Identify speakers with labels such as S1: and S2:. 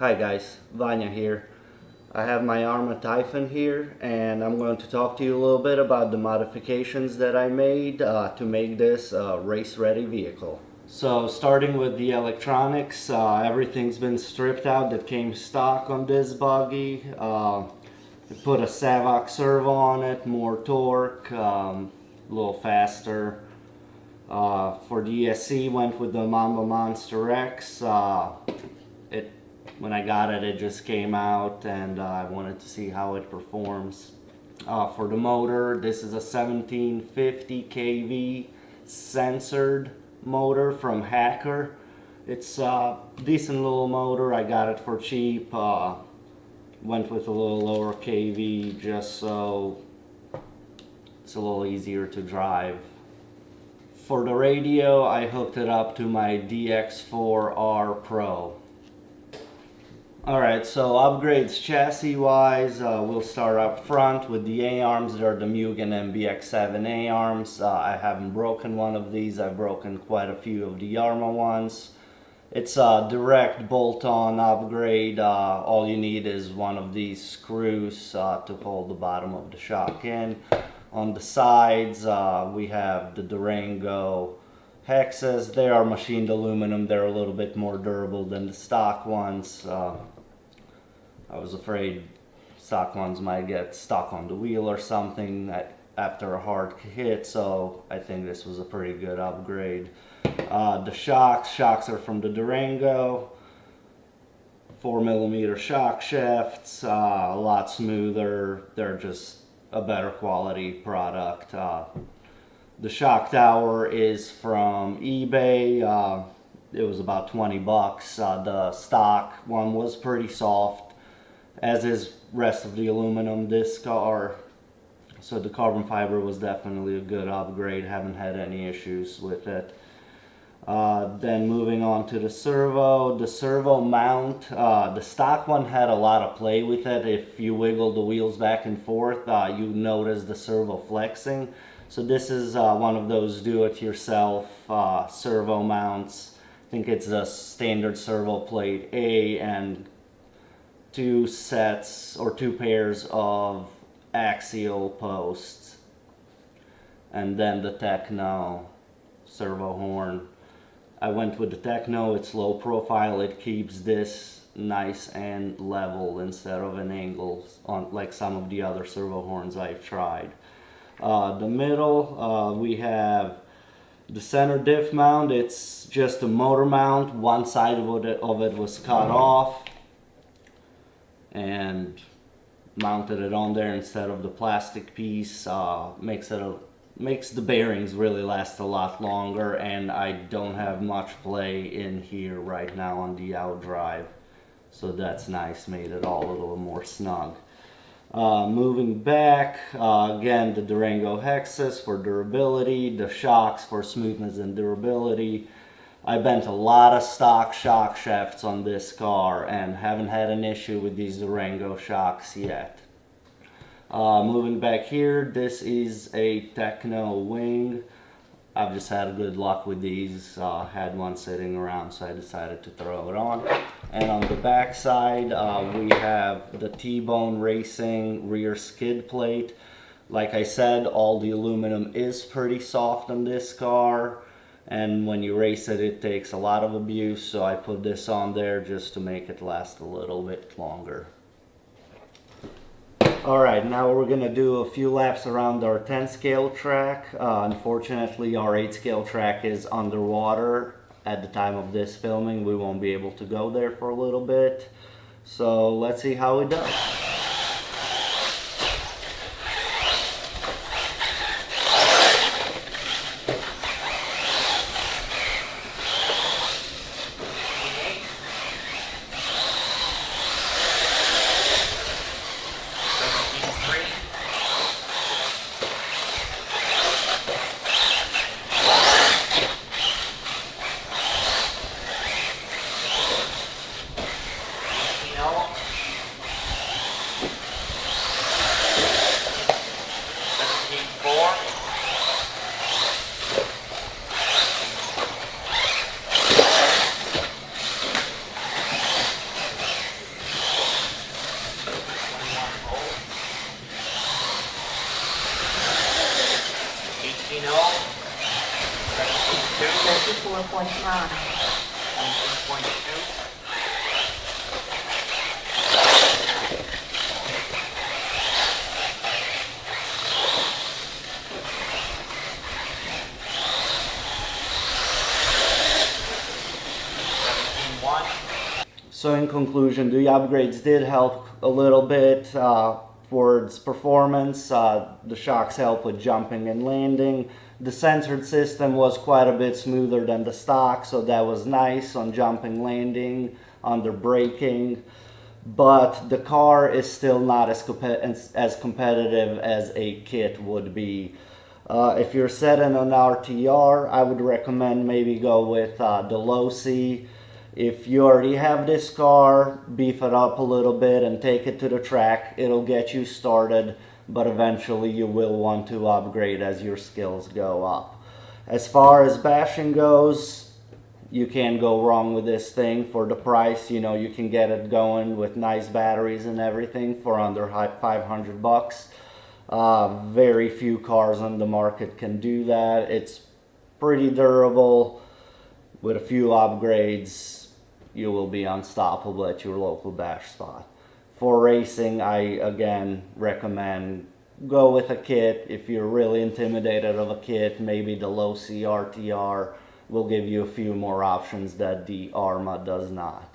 S1: Hi guys, Vanya here. I have my Arrma Typhon here and I'm going to talk to you a little bit about the modifications that I made to make this a race-ready vehicle. So starting with the electronics, everything's been stripped out that came stock on this buggy. I put a Savox servo on it, more torque, a little faster. For the ESC, went with the Mamba Monster X. When I got it, it just came out and I wanted to see how it performs. For the motor, this is a 1750 kV censored motor from Hacker. It's a decent little motor. I got it for cheap. Went with a little lower kV just so it's a little easier to drive. For the radio, I hooked it up to my DX4R Pro. Alright, so upgrades chassis wise, we'll start up front with the A-arms. They're the Mugen MBX7 A-arms. I haven't broken one of these. I've broken quite a few of the Arrma ones. It's a direct bolt-on upgrade. All you need is one of these screws to hold the bottom of the shock in. On the sides, we have the Durango hexes. They are machined aluminum. They're a little bit more durable than the stock ones. I was afraid stock ones might get stuck on the wheel or something after a hard hit, so I think this was a pretty good upgrade. The shocks are from the Durango. 4mm shock shafts, a lot smoother. They're just a better quality product. The shock tower is from eBay. It was about 20 bucks. The stock one was pretty soft, as is rest of the aluminum disc car. So the carbon fiber was definitely a good upgrade. Haven't had any issues with it. Then moving on to the servo mount. The stock one had a lot of play with it. If you wiggle the wheels back and forth, you notice the servo flexing. So this is one of those do-it-yourself servo mounts. I think it's a standard servo plate A and two pairs of axial posts, and then the Techno servo horn. I went with the Techno. It's low profile. It keeps this nice and level instead of an angle on like some of the other servo horns I've tried. The middle, we have the center diff mount. It's just a motor mount. One side of it was cut off and mounted it on there instead of the plastic piece. Makes the bearings really last a lot longer, and I don't have much play in here right now on the outdrive, so that's nice. Made it all a little more snug. Moving back, again, the Durango hexes for durability, the shocks for smoothness and durability. I bent a lot of stock shock shafts on this car and haven't had an issue with these Durango shocks yet. Moving back here, this is a Techno wing. I've just had good luck with these. Had one sitting around, so I decided to throw it on. And on the back side, we have the T-Bone Racing rear skid plate. Like I said, all the aluminum is pretty soft on this car, and when you race it, it takes a lot of abuse, so I put this on there just to make it last a little bit longer. Alright, now we're going to do a few laps around our 10 scale track. Unfortunately, our 8 scale track is underwater at the time of this filming. We won't be able to go there for a little bit, so let's see how it does.
S2: 17.9.
S3: 17.2.
S1: So in conclusion, the upgrades did help a little bit towards performance. The shocks help with jumping and landing. The censored system was quite a bit smoother than the stock, so that was nice on jumping, landing, under braking. But the car is still not as competitive as a kit would be. If you're setting an RTR, I would recommend maybe go with the low C. If you already have this car, beef it up a little bit and take it to the track. It'll get you started, but eventually you will want to upgrade as your skills go up. As far as bashing goes, you can't go wrong with this thing for the price. You know, you can get it going with nice batteries and everything for under 500 bucks. Very few cars on the market can do that. It's pretty durable. With a few upgrades, you will be unstoppable at your local bash spot. For racing, I again recommend go with a kit. If you're really intimidated of a kit, maybe the low C RTR will give you a few more options that the Arrma does not.